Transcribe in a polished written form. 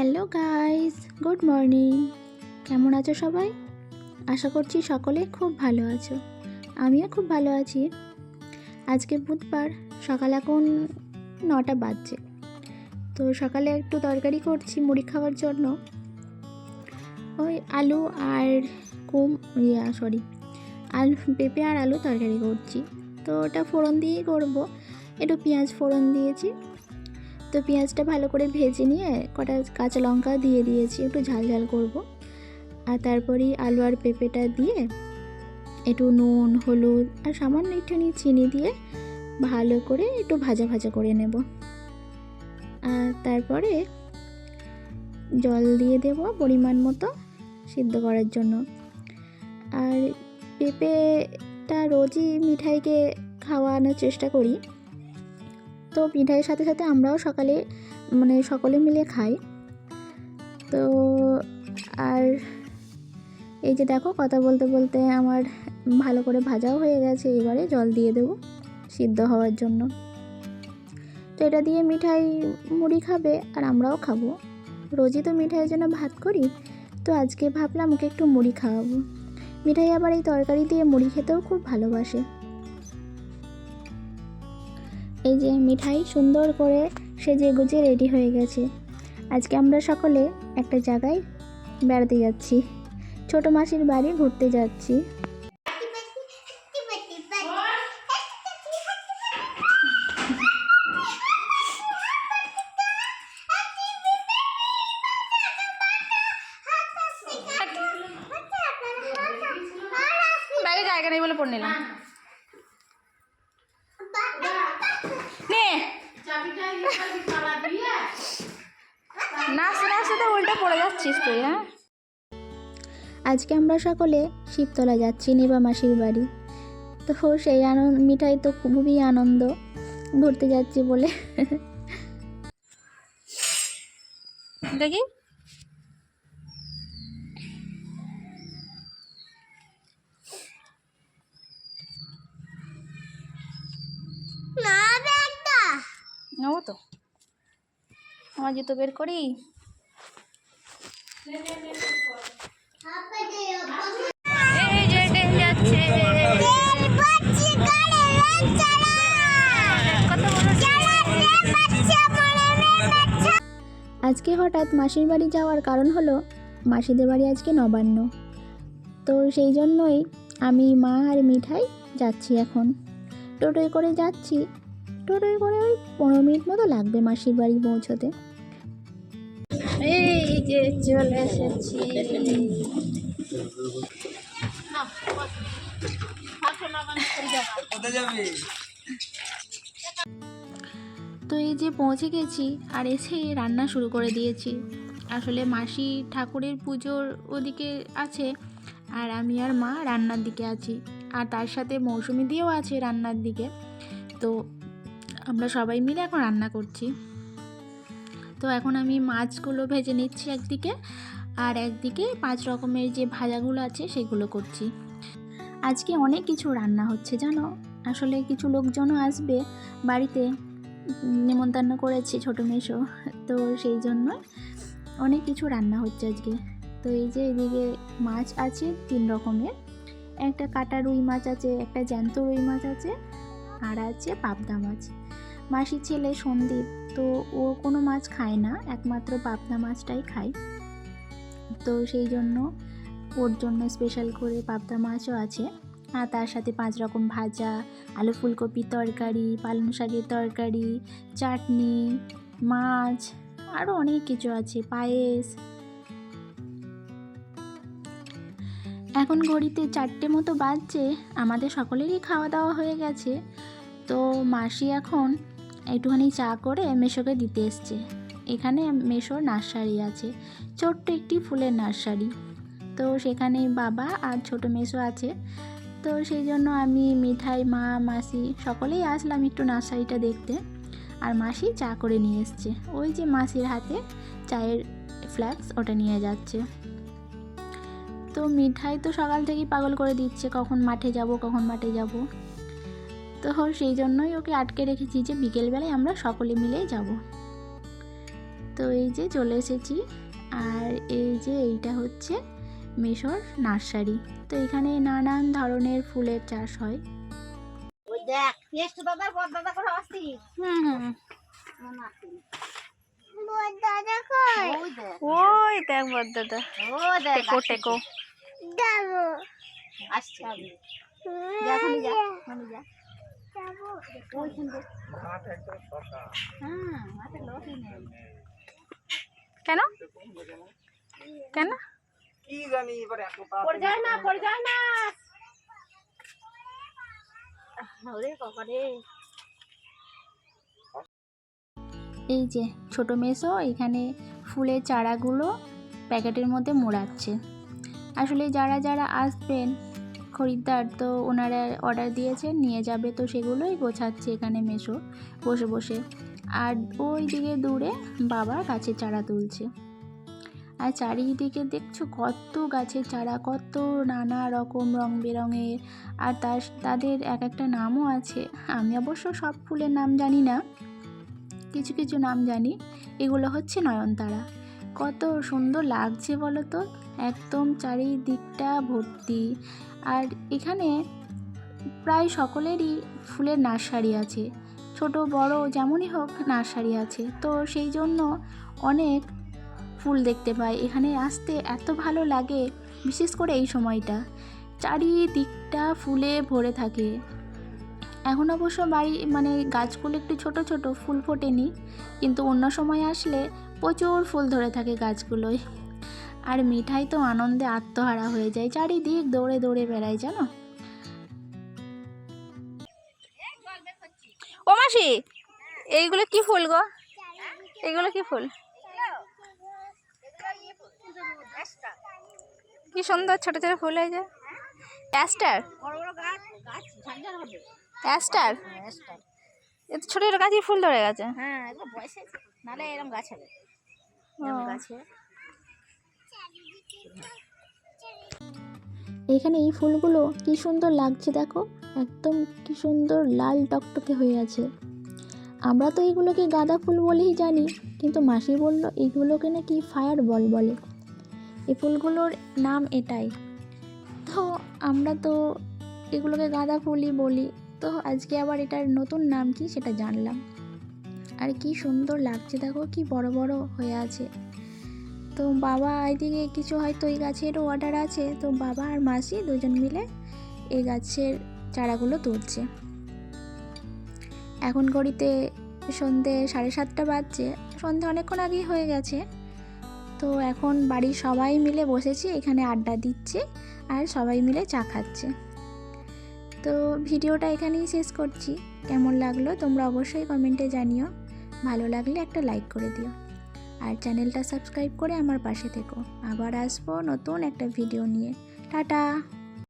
Hello guys, good morning. কেমন আছো সবাই? আশা করছি সকলে খুব ভালো আছো। আমিও খুব ভালো আছি। আজকে বুধবার, সকাল এখন 9টা বাজছে। তো সকালে একটু তরকারি করছি মুড়ি খাওয়ার জন্য। ওই আলু আর আলু পেঁপে আর আলু তরকারি করছি। তো ওটা ফোড়ন দিয়েই করব। একটু পেঁয়াজ ফোড়ন দিয়েছি। তো পেঁয়াজটা ভালো করে ভেজে নিয়ে কটা কাঁচা লঙ্কা দিয়ে দিয়েছি, একটু ঝাল ঝাল করব। আর তারপরেই আলু আর পেঁপেটা দিয়ে একটু নুন হলুদ আর সামান্য একটুখানি চিনি দিয়ে ভালো করে একটু ভাজা ভাজা করে নেব। আর তারপরে জল দিয়ে দেব পরিমাণ মতো সিদ্ধ করার জন্য। আর পেঁপেটা রোজই মিঠাইকে খাওয়ানোর চেষ্টা করি। তো মিঠাইয়ের সাথে সাথে আমরাও সকলে মিলে খাই। তো আর এই যে দেখো, কথা বলতে বলতে আমার ভালো করে ভাজাও হয়ে গেছে। এবারে জল দিয়ে দেবো সিদ্ধ হওয়ার জন্য। তো এটা দিয়ে মিঠাই মুড়ি খাবে আর আমরাও খাবো। রোজই তো মিঠাইয়ের জন্য ভাত করি, তো আজকে ভাবলাম ওকে একটু মুড়ি খাওয়াবো। মিঠাই আবার এই তরকারি দিয়ে মুড়ি খেতেও খুব ভালোবাসে। এই যে মিঠাই সুন্দর করে সেজে গুজে রেডি হয়ে গেছে। আজকে আমরা সকলে একটা জায়গায় বেড়াতে যাচ্ছি, ছোট মাসির বাড়ি ঘুরতে যাচ্ছি। ব্যাগে জায়গা নেই বলে পড়ে নিলাম। নাচতে নাচতে তো উল্টো পড়ে যাচ্ছিস তুই। হ্যাঁ, আজকে আমরা সকলে শিবতলা যাচ্ছি নিবা মাসির বাড়ি। তো সেই মিঠাই তো খুবই আনন্দ ঘুরতে যাচ্ছি বলে। দেখি নেবো তো, আমার জুতো বের করি। এই যে ট্রেন যাচ্ছে। আজকে হঠাৎ মাসির বাড়ি যাওয়ার কারণ হলো মাসিদের বাড়ি আজকে নবান্ন। তো সেই জন্যই আমি, মা আর মিঠাই যাচ্ছি এখন। টোটোয় করে যাচ্ছি। টোটোয় করে ওই 15 মিনিট মতো লাগবে মাসির বাড়ি পৌঁছতে। এই যে চলে এসেছি। তো এই যে পৌঁছে গেছি আর এসে রান্না শুরু করে দিয়েছি। আসলে মাসি ঠাকুরের পুজোর ওদিকে আছে আর আমি আর মা রান্নার দিকে আছি। আর তার সাথে মৌসুমি দিয়েও আছে রান্নার দিকে। তো আমরা সবাই মিলে এখন রান্না করছি। তো এখন আমি মাছগুলো ভেজে নিচ্ছি একদিকে, আর একদিকে 5 রকমের যে ভাজাগুলো আছে সেগুলো করছি। আজকে অনেক কিছু রান্না হচ্ছে জানো। আসলে কিছু লোকজনও আসবে বাড়িতে, নিমন্ত্রণ করেছে ছোটো মেসো। তো সেই জন্য অনেক কিছু রান্না হচ্ছে আজকে। তো এই যে এদিকে মাছ আছে 3 রকমের। একটা কাটা রুই মাছ আছে, একটা জ্যান্ত রুই মাছ আছে, আর আছে পাবদা মাছ। মাসির ছেলে সন্দীপ, তো ও কোনো মাছ খায় না, একমাত্র পাবদা মাছটাই খায়। তো সেই জন্য ওর জন্য স্পেশাল করে পাবদা মাছও আছে। আর তার সাথে 5 রকম ভাজা, আলু ফুলকপির তরকারি, পালং শাকের তরকারি, চাটনি, মাছ, আরও অনেক কিছু আছে, পায়েস। এখন ঘড়িতে 4টে মতো বাজছে। আমাদের সকলেরই খাওয়া দাওয়া হয়ে গেছে। তো মাসি এখন একটুখানি চা করে মেসোকে দিতে এসছে। এখানে মেসোর নার্সারি আছে, ছোট্ট একটি ফুলের নার্সারি। তো সেখানে বাবা আর ছোটো মেসো আছে। তো সেই জন্য আমি, মিঠাই, মা, মাসি সকলেই আসলাম একটু নার্সারিটা দেখতে। আর মাসি চা করে নিয়ে এসছে। ওই যে মাসির হাতে চায়ের ফ্লাক্স, ওটা নিয়ে যাচ্ছে। তো মিঠাই তো সকাল থেকেই পাগল করে দিচ্ছে, কখন মাঠে যাব। তো সেই জন্যই ওকে আটকে রেখেছি যে বিকেলবেলায় আমরা সকলে মিলেই যাব। তো এই যে চলে এসেছি, আর এই যে এইটা হচ্ছে মেশোর নার্সারি। তো এখানে নানান ধরনের ফুলের চাষ হয়। ওই দেখ টেস্ট দাদা বড় দাদা করে আসছি। হুম বড় দাদা কই? ওই দেখ বড় দাদা, ও দেখ টেকো টেকো। যাবো আসছে যা খালি যা যাবো ওই সুন্দর মাঠ একদম শশা। হ্যাঁ মাঠে লোকই নেই। কেন কেন কি জানি এবারে এত পড় যায় না ওরে বাবা রে। এই যে ছোট মেসো এখানে ফুলের চারাগুলো প্যাকেটের মধ্যে মোড়াচ্ছে। আসলে যারা যারা আসবেন খরিদ্দার, তো ওনারা অর্ডার দিয়েছেন নিয়ে যাবে, তো সেগুলোই গোছাচ্ছে এখানে মেসো বসে বসে। আর ওই দিকে দূরে বাবা গাছের চারা তুলছে। আর চারিদিকে দেখছো কত গাছের চারা, কত নানা রকম রং বেরঙের, আর তাদের এক একটা নামও আছে। আমি অবশ্য সব ফুলের নাম জানি না, কিছু কিছু নাম জানি। এগুলো হচ্ছে নয়নতারা। কত সুন্দর লাগছে বলো তো, একদম চারিদিকটা ভর্তি। আর এখানে প্রায় সকলেরই ফুলের নার্সারি আছে, ছোট বড় যেমনই হোক নার্সারি আছে। তো সেই জন্য অনেক ফুল দেখতে পাই। এখানে আসতে এত ভালো লাগে, বিশেষ করে এই সময়টা চারিদিকটা ফুলে ভরে থাকে। এখন অবশ্য বাড়ি গাছগুলো একটু ছোট ছোট, ফুল ফোটেনি, কিন্তু অন্য সময় আসলে প্রচুর ফুল ধরে থাকে গাছগুলোয়। আর মিঠাই তো আনন্দে আত্মহারা হয়ে যায়, চারিদিক দৌড়ে দৌড়ে বেড়ায় জানো। ও মাসি, এইগুলো কি ফুল গো? এগুলো কি ফুল? কি সুন্দর ছোট ছোট ফুল হয়েছে। অ্যাস্টার, অ্যাস্টার, এ তো ছোট ছোট গাছে ফুল ধরে গেছে। হ্যাঁ এগুলো বয়স আছে নালে এরকম গাছ হবে গাছে। এখানে এই ফুলগুলো কি সুন্দর লাগছে দেখো, একদম কি সুন্দর লাল টকটকে হয়ে আছে। আমরা তো এগুলোকে গাঁদা ফুল বলেই জানি, কিন্তু মাসি বলল এগুলোকে নাকি ফায়ার বল বলে। এই ফুলগুলোর নাম এটাই। তো আমরা তো এগুলোকে গাঁদা ফুলই বলি, তো আজকে আবার এটার নতুন নাম কি সেটা জানলাম। আর কি সুন্দর লাগছে দেখো, কি বড় বড় হয়ে আছে। তো বাবা এদিকে কিছু হয়তো এই গাছেরও অর্ডার আছে, তো বাবা আর মাসি দুজন মিলে এই গাছের চারাগুলো তুলছে। এখন ঘড়িতে সন্ধে 7:30 বাজছে, সন্ধে অনেকক্ষণ আগেই হয়ে গেছে। তো এখন বাড়ির সবাই মিলে বসেছি এখানে, আড্ডা দিচ্ছে আর সবাই মিলে চা খাচ্ছে। তো ভিডিওটা এখানেই শেষ করছি। কেমন লাগলো তোমরা অবশ্যই কমেন্টে জানিও, ভালো লাগলে একটা লাইক করে দিও, আর চ্যানেলটা সাবস্ক্রাইব করে আমার পাশে থেকো। আবার আসবো নতুন একটা ভিডিও নিয়ে। টাটা।